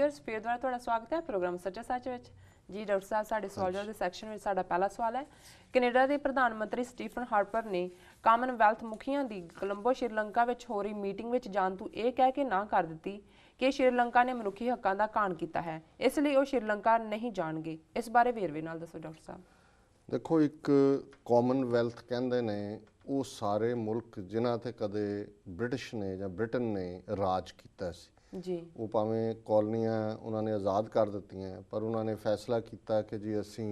Viewers फिर दोबारा ਤੁਹਾਡਾ ਸਵਾਗਤ ਹੈ ਪ੍ਰੋਗਰਾਮ ਸੱਚਾ ਸੱਚ ਵਿੱਚ ਜੀ। ਡਾਕਟਰ ਸਾਹਿਬ ਸਾਡੇ ਸਵਾਲ ਜਵਾਬ ਦੇ ਸੈਕਸ਼ਨ ਵਿੱਚ ਸਾਡਾ ਪਹਿਲਾ ਸਵਾਲ ਹੈ। ਕੈਨੇਡਾ ਦੇ ਪ੍ਰਧਾਨ ਮੰਤਰੀ ਸਟੀਫਨ ਹਾਰਪਰ ਨੇ ਕਾਮਨਵੈਲਥ ਮੁਖੀਆਂ ਦੀ ਕੋਲੰਬੋ ਸ਼੍ਰੀਲੰਕਾ ਵਿੱਚ ਹੋ ਰਹੀ ਮੀਟਿੰਗ ਵਿੱਚ ਜਾਣ ਤੋਂ ਇਹ ਕਹਿ ਕੇ ਨਾ ਕਰ ਦਿੱਤੀ ਕਿ ਸ਼੍ਰੀਲੰਕਾ ਨੇ ਮਨੁੱਖੀ ਹੱਕਾਂ ਦਾ ਘਾਣ ਕੀਤਾ ਹੈ, ਇਸ ਲਈ ਉਹ ਸ਼੍ਰੀਲੰਕਾ ਨਹੀਂ ਜਾਣਗੇ। ਇਸ ਬਾਰੇ ਵੇਰਵੇ ਨਾਲ ਦੱਸੋ ਡਾਕਟਰ ਸਾਹਿਬ। देखो, एक कॉमनवैल्थ कहते ने वो सारे मुल्क जिन्हां ते कदे ब्रिटिश ने या ब्रिटेन ने राज किया जी। वो भावें कॉलोनियां उन्होंने आज़ाद कर दित्तियां, पर उन्होंने फैसला किया कि जी असी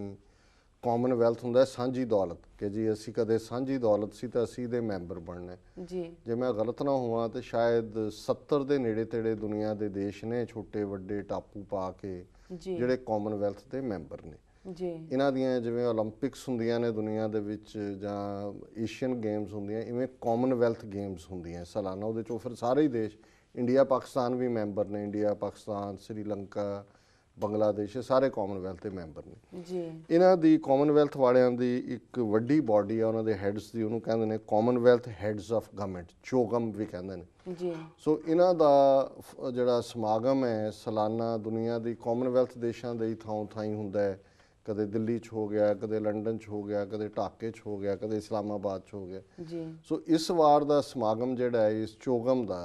कॉमनवैल्थ हुंदा सांझी दौलत, कि जी असी कदे सांझी दौलत सी तो असी दे मैंबर बनना जी। जे मैं गलत ना होवां तो शायद 70 के नेड़े तेड़े दुनिया के देश ने छोटे वड्डे टापू पा के जिहड़े कॉमनवैल्थ के मैंबर ने जी। इन्हां दियां जिवें ओलंपिक्स हुंदियां ने दुनिया दे विच जां एशियन गेम्स हुंदियां, इवें कॉमनवैल्थ गेम्स हुंदियां सालाना। उहदे चों फिर सारे ही देश, इंडिया पाकिस्तान भी मैंबर ने, इंडिया पाकिस्तान श्रीलंका बंगलादेश सारे कॉमनवैल्थ के मैंबर ने जी। इन्हां दी कॉमनवैल्थ वालियां दी एक वड्डी बॉडी आ, उन्हां दे हैड्स दी उहनूं कहंदे ने कॉमनवैल्थ हैड्स ऑफ गवर्नमेंट, चोगम भी कहंदे ने जी। सो इन्हां दा जिहड़ा समागम है सालाना दुनिया दी कॉमनवैल्थ देशां दे थां थाई हुंदा है। कदे दिल्ली च हो गया, कदे लंडन च हो गया, कदे ढाके च हो गया, कदे इस्लामाबाद च हो गया जी। सो इस वार दा समागम जिहड़ा है इस चोगम दा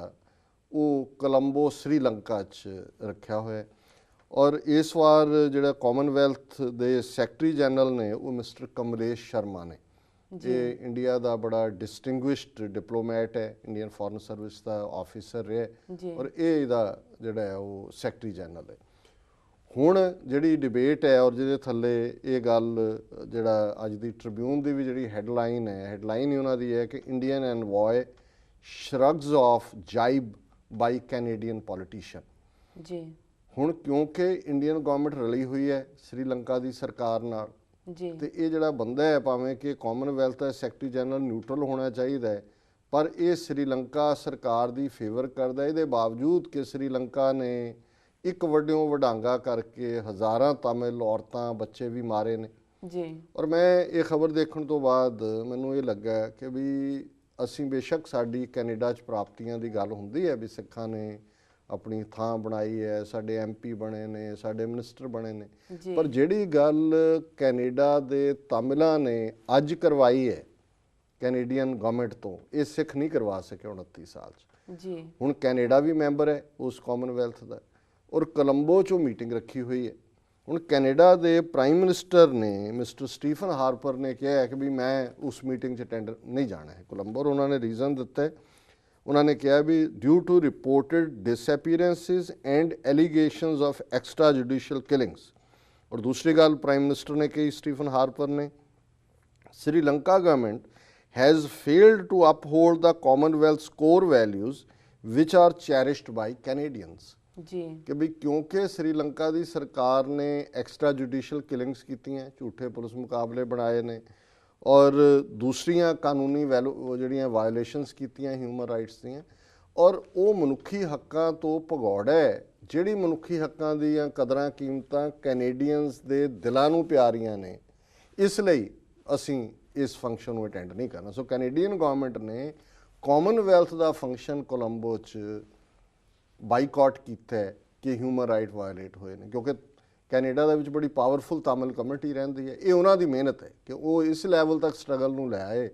वो कोलंबो श्रीलंका च रखा होया है। और इस वार जिहड़ा कॉमनवैल्थ दे सैकटरी जनरल ने वो मिस्टर कमलेश शर्मा ने, ये इंडिया दा बड़ा डिस्टिंग्विश्ड डिप्लोमैट है, इंडियन फॉरन सर्विस दा ऑफिसर रहा और ये इहदा जिहड़ा है वो सैकटरी जनरल है। हुण जिहड़ी डिबेट है और जिहदे थल्ले ये गल जिहड़ा अज दी ट्रिब्यून दी भी जिहड़ी हैडलाइन है, हैडलाइन ही उन्हां दी है कि इंडियन एनवॉय श्रग्स ऑफ जाइब बाई कैनेडियन पॉलिटिशियन जी। हुण क्योंकि इंडियन गवर्नमेंट रली हुई है श्रीलंका दी सरकार नाल जी। ते ये जिहड़ा बंदा है भावें कि कॉमनवैल्थ दा सैकटरी जनरल न्यूट्रल होना चाहिए है, पर ये श्रीलंका सरकार दी फेवर करदा है। इहदे बावजूद कि श्रीलंका ने एक वड्डियों वडांगा करके हज़ारां तमिल औरतां बच्चे भी मारे ने जी। और मैं ये खबर देखने तो बाद मैनूं ये लगा कि भी असीं बेशक साडी कैनेडा च प्राप्तियां दी गल हुंदी है भी सिखां ने अपनी थां बनाई है, साडे MP बने ने, साडे मिनिस्टर बने ने, पर जिहड़ी गल कैनेडा दे तमिलां ने अज करवाई है कैनेडियन गवर्नमेंट तो ये सिख नहीं करवा सके 29 साल जी। हुण कैनेडा भी मैंबर है उस कॉमनवैल्थ का और कोलंबो चो मीटिंग रखी हुई है। हुण कैनेडा के प्राइम मिनिस्टर ने मिस्टर स्टीफन हार्पर ने कहा है कि भी मैं उस मीटिंग च अटेंड नहीं जाना है कोलंबो, और उन्होंने रीज़न दिता है। उन्होंने कहा भी due to reported disappearances and allegations of extra judicial killings. और दूसरी गल प्राइम मिनिस्टर ने कही स्टीफन हार्पर ने, Sri Lanka government has failed to uphold the Commonwealth core values which are cherished by Canadians जी। कि भी क्योंकि श्रीलंका की सरकार ने एक्स्ट्रा जुडिशियल किलिंग्स की हैं, झूठे पुलिस मुकाबले बनाए ने और दूसरियां कानूनी जिहड़ियां वायलेशनस कीतियां ह्यूमन राइट्स दीयां, और वो मनुखी हक्कां तो भगौड़ा है जिहड़ी मनुखी हक्कां दीयां कदरां कीमतां कैनेडियंस दे दिलां नूं प्यारियां ने, इसलिए असीं इस फंक्शन नूं अटेंड नहीं करना। सो कैनेडियन गवर्नमेंट ने कॉमनवैल्थ का फंक्शन कोलंबो च बाईकॉट किया है कि ह्यूमन राइट वायलेट होए ने, क्योंकि कैनेडा दे विच बड़ी पावरफुल तमिल कम्यूनिटी रहिंदी है। ये उन्हां दी मेहनत है कि वो इस लैवल तक स्ट्रगल नूं लै आए।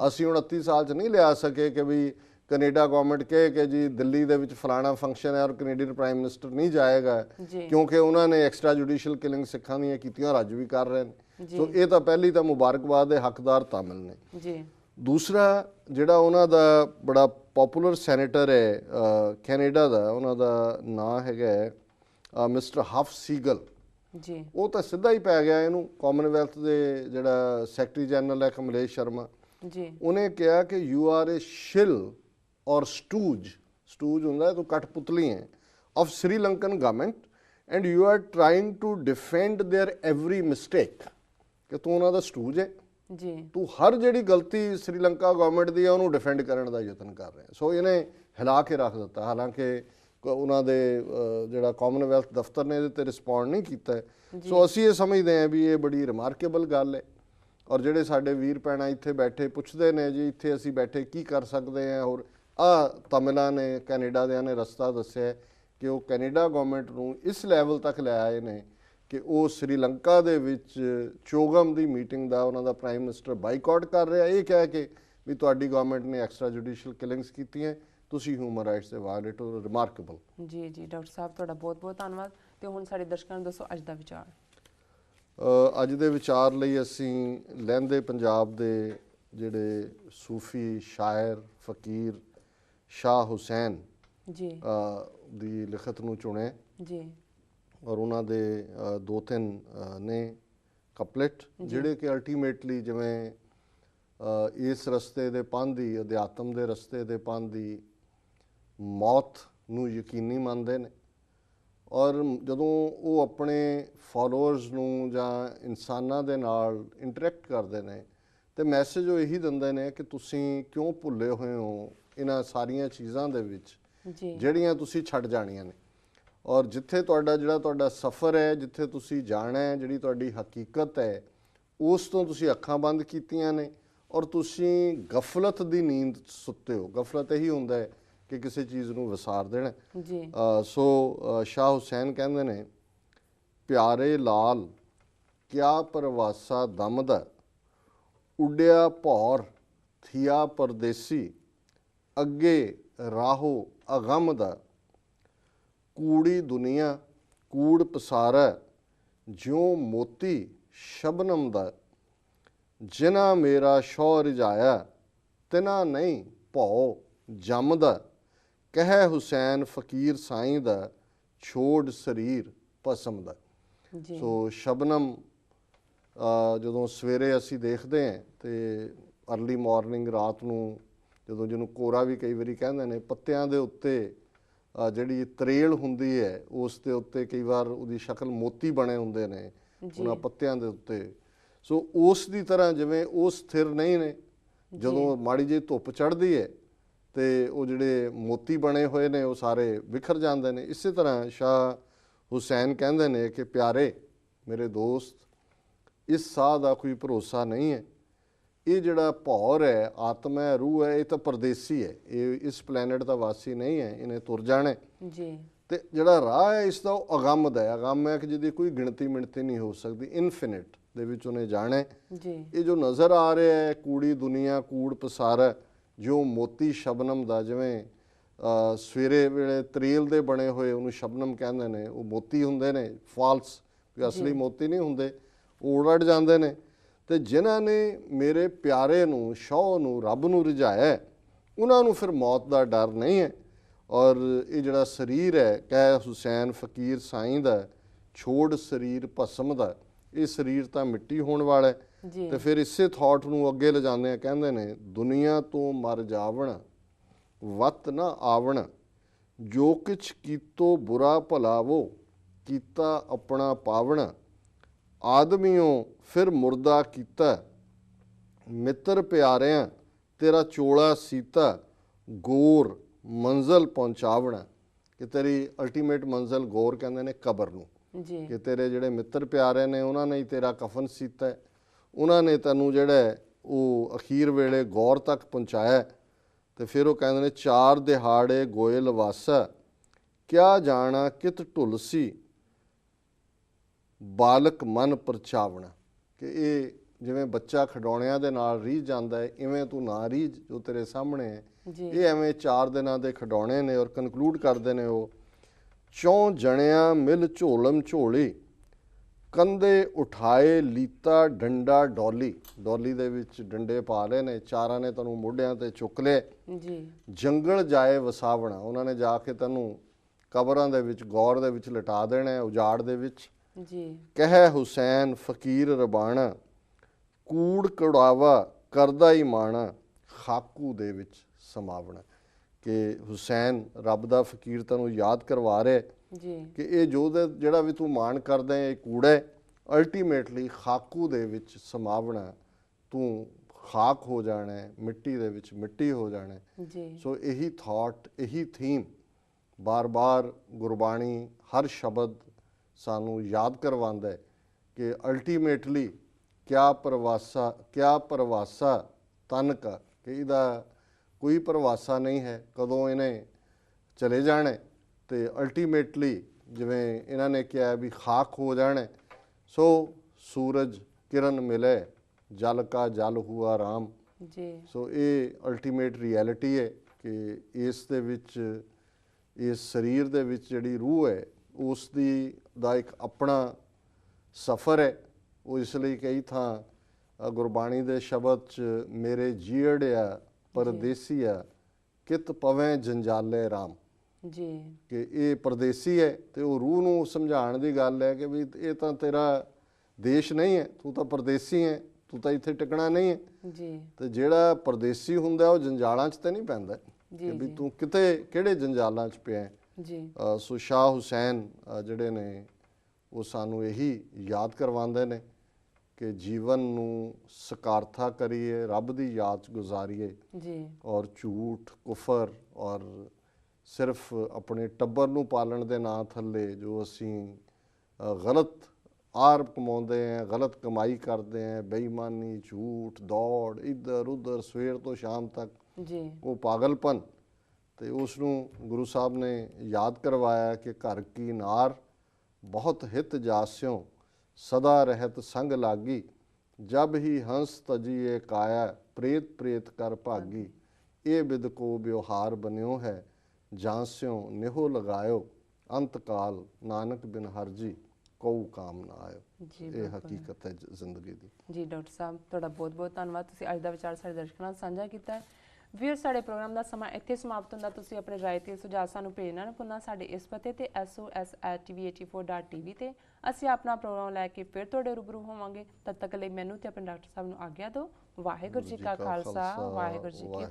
असीं 29 साल च नहीं लिया सके कि भी कनेडा गवर्नमेंट कहे कि जी दिल्ली दे विच फलाना फंक्शन है और कनेडियन प्राइम मिनिस्टर नहीं जाएगा क्योंकि उन्होंने एक्स्ट्रा जुडिशियल किलिंग सिखां दीयां कीतियां, अज भी कर रहे हैं। सो ये तो पहली तो मुबारकबाद है, हकदार तमिल ने। दूसरा जिहड़ा उन्हां दा बड़ा पॉपुलर सैनेटर है कैनेडा का, उन्हां दा नाम है मिस्टर हफ सीगल जी। वो तो सीधा ही पै गया इनू कॉमनवैल्थ के जिहड़ा सैकटरी जनरल है कमलेश शर्मा जी। उन्हें कहा कि यू आर ए शिल और स्टूज, स्टूज हुंदा है तो कठपुतली है of Sri Lankan government and you are trying to defend their every mistake, कि तू उन्हां दा स्टूज है जी, तू हर जिहड़ी गलती श्रीलंका गवर्नमेंट की है उन्होंने डिफेंड करने का यतन कर रहे हैं। सो इन्हें हिला के रख दिता, हालांकि उन्होंने जिहड़ा कॉमनवैल्थ दफ्तर ने इहदे ते रिस्पॉन्ड नहीं किया है। सो असीं ये समझते हैं भी ये बड़ी रिमार्केबल गल है, और जिहड़े साडे वीर भैणां इत्थे बैठे पुछदे ने जी इत्थे असीं बैठे की कर सकते हैं, और तमिलां ने कैनेडा दियां ने रस्ता दस्सिया ਕਿ ਉਹ ਕੈਨੇਡਾ ਗਵਰਨਮੈਂਟ ਨੂੰ ਇਸ ਲੈਵਲ ਤੱਕ ਲੈ ਆਏ ਨੇ ਕਿ ਉਹ ਸ੍ਰੀਲੰਕਾ ਦੇ ਵਿੱਚ ਚੋਗਮ ਦੀ ਮੀਟਿੰਗ ਦਾ ਉਹਨਾਂ ਦਾ ਪ੍ਰਾਈਮ ਮਿਨਿਸਟਰ ਬਾਈਕਾਟ ਕਰ ਰਿਹਾ, ਇਹ ਕਹਿ ਕੇ ਵੀ ਤੁਹਾਡੀ ਗਵਰਨਮੈਂਟ ਨੇ ਐਕਸਟਰਾ ਜੁਡੀਸ਼ੀਅਲ ਕਿਲਿੰਗਸ ਕੀਤੀਆਂ, ਤੁਸੀਂ ਹਿਊਮਨ ਰਾਈਟਸ ਦੇ ਵਾਇਲੇਟਰ, ਰਿਮਾਰਕੇਬਲ। ਜੀ ਜੀ ਡਾਕਟਰ ਸਾਹਿਬ, ਤੁਹਾਡਾ ਬਹੁਤ ਬਹੁਤ ਧੰਨਵਾਦ। ਤੇ ਹੁਣ ਸਾਡੇ ਦਰਸ਼ਕਾਂ ਨੂੰ ਦੱਸੋ ਅੱਜ ਦਾ ਵਿਚਾਰ। ਅੱਜ ਦੇ ਵਿਚਾਰ ਲਈ ਅਸੀਂ ਲਹਿੰਦੇ ਪੰਜਾਬ ਦੇ ਜਿਹੜੇ ਸੂਫੀ ਸ਼ਾਇਰ ਫਕੀਰ ਸ਼ਾਹ ਹੁਸੈਨ ਜੀ ਦੀ ਲਿਖਤ ਨੂੰ ਚੁਣਿਆ ਜੀ ਔਰ ਉਹਨਾਂ ਦੇ ਦੋ ਤਿੰਨ ਨੇ ਕਪਲੇਟ ਜਿਹੜੇ ਕਿ ਅਲਟੀਮੇਟਲੀ ਜਿਵੇਂ ਇਸ ਰਸਤੇ ਦੇ ਪੰਧ ਦੀ, ਅਧਿਆਤਮ ਦੇ ਰਸਤੇ ਦੇ ਪੰਧ ਦੀ ਮੌਤ ਨੂੰ ਯਕੀਨੀ ਮੰਨਦੇ ਨੇ ਔਰ ਜਦੋਂ ਉਹ ਆਪਣੇ ਫਾਲੋਅਰਸ ਨੂੰ ਜਾਂ ਇਨਸਾਨਾਂ ਦੇ ਨਾਲ ਇੰਟਰੈਕਟ ਕਰਦੇ ਨੇ ਤੇ ਮੈਸੇਜ ਉਹ ਇਹੀ ਦਿੰਦੇ ਨੇ ਕਿ ਤੁਸੀਂ ਕਿਉਂ ਭੁੱਲੇ ਹੋਏ ਹੋ ਇਹਨਾਂ ਸਾਰੀਆਂ ਚੀਜ਼ਾਂ ਦੇ ਵਿੱਚ ਜੀ ਜਿਹੜੀਆਂ ਤੁਸੀਂ ਛੱਡ ਜਾਣੀਆਂ ਨੇ ਔਰ ਜਿੱਥੇ ਤੁਹਾਡਾ ਸਫ਼ਰ ਹੈ, ਜਿੱਥੇ ਤੁਸੀਂ ਜਾਣਾ ਹੈ, ਜਿਹੜੀ ਤੁਹਾਡੀ ਹਕੀਕਤ ਹੈ, ਉਸ ਤੋਂ ਤੁਸੀਂ ਅੱਖਾਂ ਬੰਦ ਕੀਤੀਆਂ ਨੇ ਔਰ ਤੁਸੀਂ ਗਫਲਤ ਦੀ ਨੀਂਦ ਸੁੱਤੇ ਹੋ। ਗਫਲਤ ਇਹੀ ਹੁੰਦਾ ਹੈ ਕਿ ਕਿਸੇ ਚੀਜ਼ ਨੂੰ ਵਿਸਾਰ ਦੇਣਾ। ਜੀ ਸੋ ਸ਼ਾਹ ਹੁਸੈਨ ਕਹਿੰਦੇ ਨੇ, ਪਿਆਰੇ ਲਾਲ ਕਿਆ ਪਰਵਾਸਾ ਦਮਦਾ, ਉੱਡਿਆ ਭੌਰ ਥੀਆ ਪਰਦੇਸੀ, ਅੱਗੇ ਰਾਹੋ ਅਗਮ ਦਾ, ਕੂੜੀ ਦੁਨੀਆ ਕੂੜ ਪਸਾਰੈ, ਜਿਉਂ ਮੋਤੀ ਸ਼ਬਨਮ ਦਾ, ਜਿਨਾ ਮੇਰਾ ਸ਼ੌ ਰਿਝਾਇਆ, ਤਿਨਾ ਨਹੀਂ ਭਉ ਜੰਮਦਾ, ਕਹਿ ਹੁਸੈਨ ਫਕੀਰ ਸਾਈਂ ਦਾ, ਛੋੜ ਸਰੀਰ ਭਸਮ ਦਾ। ਜੀ ਸੋ ਸ਼ਬਨਮ ਜਦੋਂ ਸਵੇਰੇ ਅਸੀਂ ਦੇਖਦੇ ਹਾਂ ਤੇ ਅਰਲੀ ਮਾਰਨਿੰਗ, ਰਾਤ ਨੂੰ ਜਦੋਂ ਜਿਹਨੂੰ ਕੋਰਾ ਵੀ ਕਈ ਵਾਰੀ ਕਹਿੰਦੇ ਨੇ, ਪੱਤਿਆਂ ਦੇ ਉੱਤੇ ਜਿਹੜੀ ਤਰੇਲ ਹੁੰਦੀ ਹੈ ਉਸ ਦੇ ਉੱਤੇ ਕਈ ਵਾਰ ਉਹਦੀ ਸ਼ਕਲ ਮੋਤੀ ਬਣੇ ਹੁੰਦੇ ਨੇ ਉਹਨਾਂ ਪੱਤਿਆਂ ਦੇ ਉੱਤੇ। ਸੋ ਉਸ ਦੀ ਤਰ੍ਹਾਂ ਜਿਵੇਂ ਉਹ ਸਥਿਰ ਨਹੀਂ ਨੇ, ਜਦੋਂ ਮਾੜੀ ਜਿਹੀ ਧੁੱਪ ਚੜ੍ਹਦੀ ਹੈ ਤੇ ਉਹ ਜਿਹੜੇ ਮੋਤੀ ਬਣੇ ਹੋਏ ਨੇ ਉਹ ਸਾਰੇ ਵਿਖਰ ਜਾਂਦੇ ਨੇ। ਇਸੇ ਤਰ੍ਹਾਂ ਸ਼ਾਹ ਹੁਸੈਨ ਕਹਿੰਦੇ ਨੇ ਕਿ ਪਿਆਰੇ ਮੇਰੇ ਦੋਸਤ, ਇਸ ਸਾਹ ਦਾ ਕੋਈ ਭਰੋਸਾ ਨਹੀਂ ਹੈ। ਇਹ ਜਿਹੜਾ ਭੌਰ ਹੈ, ਆਤਮਾ ਹੈ, ਰੂਹ ਹੈ, ਇਹ ਤਾਂ ਪਰਦੇਸੀ ਹੈ, ਇਹ ਇਸ ਪਲੈਨਟ ਦਾ ਵਾਸੀ ਨਹੀਂ ਹੈ, ਇਹਨੇ ਤੁਰ ਜਾਣਾ ਜੀ। ਤੇ ਜਿਹੜਾ ਰਾਹ ਹੈ ਇਸ ਦਾ ਉਹ ਅਗੰਮ ਦਾ ਹੈ। ਅਗੰਮ ਹੈ ਕਿ ਜਿਹਦੀ ਕੋਈ ਗਿਣਤੀ ਮਿਣਤੀ ਨਹੀਂ ਹੋ ਸਕਦੀ, ਇਨਫਿਨਿਟ ਦੇ ਵਿੱਚ ਉਹਨੇ ਜਾਣਾ ਜੀ। ਇਹ ਜੋ ਨਜ਼ਰ ਆ ਰਿਹਾ ਹੈ, ਕੂੜੀ ਦੁਨੀਆ ਕੂੜ ਪਸਾਰਾ, ਜੋ ਮੋਤੀ ਸ਼ਬਨਮ ਦਾ, ਜਿਵੇਂ ਸਵੇਰੇ ਵੇਲੇ ਤਰੇਲ ਦੇ ਬਣੇ ਹੋਏ ਉਹਨੂੰ ਸ਼ਬਨਮ ਕਹਿੰਦੇ ਨੇ, ਉਹ ਮੋਤੀ ਹੁੰਦੇ ਨੇ ਫਾਲਸ, ਅਸਲੀ ਮੋਤੀ ਨਹੀਂ ਹੁੰਦੇ, ਉਹ ਉੜੜ ਜਾਂਦੇ ਨੇ। ਤੇ ਜਿਨ੍ਹਾਂ ਨੇ ਮੇਰੇ ਪਿਆਰੇ ਨੂੰ, ਸ਼ੌਹ ਨੂੰ, ਰੱਬ ਨੂੰ ਰਿਝਾਇਆ, ਉਹਨਾਂ ਨੂੰ ਫਿਰ ਮੌਤ ਦਾ ਡਰ ਨਹੀਂ ਹੈ। ਔਰ ਇਹ ਜਿਹੜਾ ਸਰੀਰ ਹੈ, ਕਹਿ ਹੁਸੈਨ ਫਕੀਰ ਸਾਈਂ ਦਾ, ਛੋੜ ਸਰੀਰ ਭਸਮ ਦਾ, ਇਹ ਸਰੀਰ ਤਾਂ ਮਿੱਟੀ ਹੋਣ ਵਾਲਾ ਹੈ। ਤੇ ਫਿਰ ਇਸੇ ਥਾਟ ਨੂੰ ਅੱਗੇ ਲਿਜਾਂਦੇ ਆ, ਕਹਿੰਦੇ ਨੇ, ਦੁਨੀਆ ਤੋਂ ਮਰ ਜਾਵਣ ਵਤ ਨਾ ਆਵਣ, ਜੋ ਕਿਛ ਕੀਤੋ ਬੁਰਾ ਭਲਾਵੋ, ਕੀਤਾ ਆਪਣਾ ਪਾਵਣ, ਆਦਮੀਓ ਫਿਰ ਮੁਰਦਾ ਕੀਤਾ, ਮਿੱਤਰ ਪਿਆਰਿਆਂ ਤੇਰਾ ਚੋਲਾ ਸੀਤਾ, ਗੌਰ ਮੰਜ਼ਲ ਪਹੁੰਚਾਵਣਾ। ਕਿ ਤੇਰੀ ਅਲਟੀਮੇਟ ਮੰਜ਼ਲ ਗੌਰ ਕਹਿੰਦੇ ਨੇ ਕਬਰ ਨੂੰ, ਕਿ ਤੇਰੇ ਜਿਹੜੇ ਮਿੱਤਰ ਪਿਆਰੇ ਨੇ ਉਹਨਾਂ ਨੇ ਹੀ ਤੇਰਾ ਕਫਨ ਸੀਤਾ, ਉਹਨਾਂ ਨੇ ਤੈਨੂੰ ਜਿਹੜਾ ਉਹ ਅਖੀਰ ਵੇਲੇ ਗੌਰ ਤੱਕ ਪਹੁੰਚਾਇਆ। ਤੇ ਫਿਰ ਉਹ ਕਹਿੰਦੇ ਨੇ, ਚਾਰ ਦਿਹਾੜੇ ਗੋਏ ਲਵਾਸਾ, ਕਿਆ ਜਾਣਾ ਕਿਤ ਢੁਲਸੀ, ਬਾਲਕ ਮਨ ਪਰਚਾਵਣਾ। ਕਿ ਇਹ ਜਿਵੇਂ ਬੱਚਾ ਖਿਡੌਣਿਆਂ ਦੇ ਨਾਲ ਰੀਝ ਜਾਂਦਾ ਹੈ, ਇਵੇਂ ਤੂੰ ਨਾ ਰੀਝ ਜੋ ਤੇਰੇ ਸਾਹਮਣੇ ਹੈ। ਇਹ ਐਵੇਂ 4 ਦਿਨਾਂ ਦੇ ਖਿਡੌਣੇ ਨੇ। ਔਰ ਕਨਕਲੂਡ ਕਰਦੇ ਨੇ ਉਹ, ਚੌਂ ਜਣਿਆਂ ਮਿਲ ਝੋਲਮ ਝੋਲੀ, ਕੰਧੇ ਉਠਾਏ ਲੀਤਾ ਡੰਡਾ ਡੋਲੀ। ਡੋਲੀ ਦੇ ਵਿੱਚ ਡੰਡੇ ਪਾ ਲਏ ਨੇ, ਚਾਰਾਂ ਨੇ ਤੈਨੂੰ ਮੋਢਿਆਂ ਤੇ ਚੁੱਕ ਲਏ। ਜੰਗਲ ਜਾਏ ਵਸਾਵਣਾ, ਉਹਨਾਂ ਨੇ ਜਾ ਕੇ ਤੈਨੂੰ ਕਬਰਾਂ ਦੇ ਵਿੱਚ, ਗੌਰ ਦੇ ਵਿੱਚ ਲਿਟਾ ਦੇਣਾ, ਉਜਾੜ ਦੇ ਵਿੱਚ। ਕਹਿ ਹੁਸੈਨ ਫਕੀਰ ਰਬਾਣਾ, ਕੂੜ ਕੜਾਵਾ ਕਰਦਾ ਹੀ ਮਾਣਾ, ਖਾਕੂ ਦੇ ਵਿੱਚ ਸਮਾਵਣਾ। ਕਿ ਹੁਸੈਨ ਰੱਬ ਦਾ ਫਕੀਰ ਤੈਨੂੰ ਯਾਦ ਕਰਵਾ ਰਿਹਾ ਕਿ ਇਹ ਜਿਹੜਾ ਵੀ ਤੂੰ ਮਾਣ ਕਰਦਾ ਹੈ, ਇਹ ਕੂੜਾ ਹੈ, ਅਲਟੀਮੇਟਲੀ ਖਾਕੂ ਦੇ ਵਿੱਚ ਸਮਾਵਣਾ, ਤੂੰ ਖਾਕ ਹੋ ਜਾਣਾ ਹੈ, ਮਿੱਟੀ ਦੇ ਵਿੱਚ ਮਿੱਟੀ ਹੋ ਜਾਣਾ ਹੈ। ਸੋ ਇਹੀ ਥਾਟ, ਇਹੀ ਥੀਮ ਬਾਰ-ਬਾਰ ਗੁਰਬਾਣੀ ਹਰ ਸ਼ਬਦ ਸਾਨੂੰ ਯਾਦ ਕਰਵਾਉਂਦਾ ਹੈ ਕਿ ਅਲਟੀਮੇਟਲੀ ਕਿਆ ਪਰਵਾਸਾ ਤਨ ਕਾ, ਕਿ ਇਹਦਾ ਕੋਈ ਪਰਵਾਸਾ ਨਹੀਂ ਹੈ, ਕਦੋਂ ਇਹਨੇ ਚਲੇ ਜਾਣਾ ਤੇ ਅਲਟੀਮੇਟਲੀ ਜਿਵੇਂ ਇਹਨਾਂ ਨੇ ਕਿਹਾ ਵੀ ਖਾਕ ਹੋ ਜਾਣਾ, ਸੋ ਸੂਰਜ ਕਿਰਨ ਮਿਲੇ ਜਲ ਕਾ ਜਲ ਹੁਆ ਰਾਮ। ਜੀ ਸੋ ਇਹ ਅਲਟੀਮੇਟ ਰਿਐਲਿਟੀ ਹੈ ਕਿ ਇਸ ਦੇ ਵਿੱਚ, ਇਸ ਸਰੀਰ ਦੇ ਵਿੱਚ ਜਿਹੜੀ ਰੂਹ ਹੈ ਉਸ ਦਾ ਇੱਕ ਆਪਣਾ ਸਫ਼ਰ ਹੈ। ਉਹ ਇਸ ਲਈ ਕਈ ਥਾਂ ਗੁਰਬਾਣੀ ਦੇ ਸ਼ਬਦ 'ਚ ਮੇਰੇ ਜੀੜਿਆ ਪਰਦੇਸੀਆ ਕਿਤ ਪਵੇਂ ਜੰਜਾਲੇ ਰਾਮ, ਜੀ ਕਿ ਇਹ ਪਰਦੇਸੀ ਹੈ ਤੇ ਉਹ ਰੂਹ ਨੂੰ ਸਮਝਾਉਣ ਦੀ ਗੱਲ ਹੈ ਕਿ ਵੀ ਇਹ ਤਾਂ ਤੇਰਾ ਦੇਸ਼ ਨਹੀਂ ਹੈ, ਤੂੰ ਤਾਂ ਪਰਦੇਸੀ ਹੈ, ਤੂੰ ਤਾਂ ਇੱਥੇ ਟਿਕਣਾ ਨਹੀਂ ਹੈ। ਜੀ ਤੇ ਜਿਹੜਾ ਪਰਦੇਸੀ ਹੁੰਦਾ ਉਹ ਜੰਜਾਲਾਂ 'ਚ ਤੇ ਨਹੀਂ ਪੈਂਦਾ ਜੀ ਕਿ ਵੀ ਤੂੰ ਕਿਹੜੇ ਜੰਜਾਲਾਂ 'ਚ ਪਿਆ। ਜੀ ਸੋ ਸ਼ਾਹ ਹੁਸੈਨ ਜਿਹੜੇ ਨੇ ਉਹ ਸਾਨੂੰ ਇਹੀ ਯਾਦ ਕਰਵਾਉਂਦੇ ਨੇ ਕਿ ਜੀਵਨ ਨੂੰ ਸਕਾਰਥਾ ਕਰੀਏ, ਰੱਬ ਦੀ ਯਾਦ 'ਚ ਗੁਜ਼ਾਰੀਏ, ਜੀ ਔਰ ਝੂਠ ਕੁਫਰ ਔਰ ਸਿਰਫ ਆਪਣੇ ਟੱਬਰ ਨੂੰ ਪਾਲਣ ਦੇ ਨਾਂ ਥੱਲੇ ਜੋ ਅਸੀਂ ਗਲਤ ਆਰ ਕਮਾਉਂਦੇ ਹਾਂ, ਗਲਤ ਕਮਾਈ ਕਰਦੇ ਹਾਂ, ਬੇਈਮਾਨੀ, ਝੂਠ, ਦੌੜ ਇੱਧਰ ਉੱਧਰ ਸਵੇਰ ਤੋਂ ਸ਼ਾਮ ਤੱਕ, ਜੀ ਉਹ ਪਾਗਲਪਨ। ਤੇ ਉਸ ਨੂੰ ਗੁਰੂ ਸਾਹਿਬ ਨੇ ਯਾਦ ਕਰਵਾਇਆ ਕਿ ਘਰ ਕੀ ਨਾਰ ਬਹੁਤ ਹਿਤ ਜਾਸਿਓ ਸਦਾ ਰਹਿਤ ਸੰਗ ਲਾਗੀ, ਜਬ ਹੀ ਹੰਸ ਤਜੀਏ ਕਾਇਆ ਪ੍ਰੇਤ ਪ੍ਰੇਤ ਕਰ ਭਾਗੀ, ਇਹ ਬਿਦ ਕੋ ਵਿਵਹਾਰ ਬਨਿਓ ਹੈ ਜਾਂਸਿਓ ਨਿਹੋ ਲਗਾਇਓ, ਅੰਤ ਕਾਲ ਨਾਨਕ ਬਿਨ ਹਰਜੀ ਕਉ ਕਾਮ ਨਾ ਆਇਓ। ਜੀ ਇਹ ਹਕੀਕਤ ਹੈ ਜ਼ਿੰਦਗੀ ਦੀ। ਜੀ ਡਾਕਟਰ ਸਾਹਿਬ ਤੁਹਾਡਾ ਬਹੁਤ ਬਹੁਤ ਧੰਨਵਾਦ, ਤੁਸੀਂ ਅੱਜ ਦਾ ਵਿਚਾਰ ਸਾਡੇ ਦਰਸ਼ਕਾਂ ਨਾਲ ਸਾਂਝਾ ਕੀਤਾ ਹੈ। ਵੀਰ ਸਾਡੇ ਪ੍ਰੋਗਰਾਮ ਦਾ ਸਮਾਂ ਇੱਥੇ ਸਮਾਪਤ ਹੁੰਦਾ। ਤੁਸੀਂ ਆਪਣੇ ਰਾਏ ਤੇ ਸੁਝਾਅ ਸਾਨੂੰ ਭੇਜਣਾ ਨਾ ਭੁੱਲਣਾ ਸਾਡੇ ਇਸ ਪਤੇ ਤੇ sos@tv84.tv ਤੇ। ਅਸੀਂ ਆਪਣਾ ਪ੍ਰੋਗਰਾਮ ਲੈ ਕੇ ਫਿਰ ਤੁਹਾਡੇ ਰੂਬਰੂ ਹੋਵਾਂਗੇ। ਤਦ ਤੱਕ ਲਈ ਮੈਨੂੰ ਤੇ ਆਪਣੇ ਡਾਕਟਰ ਸਾਹਿਬ ਨੂੰ ਆਗਿਆ ਦਿਓ। ਵਾਹਿਗੁਰੂ ਜੀ ਕਾ ਖਾਲਸਾ, ਵਾਹਿਗੁਰੂ ਜੀ ਕੀ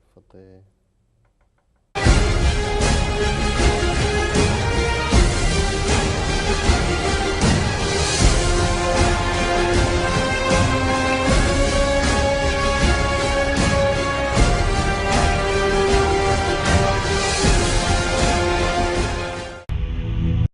ਫਤਿਹ।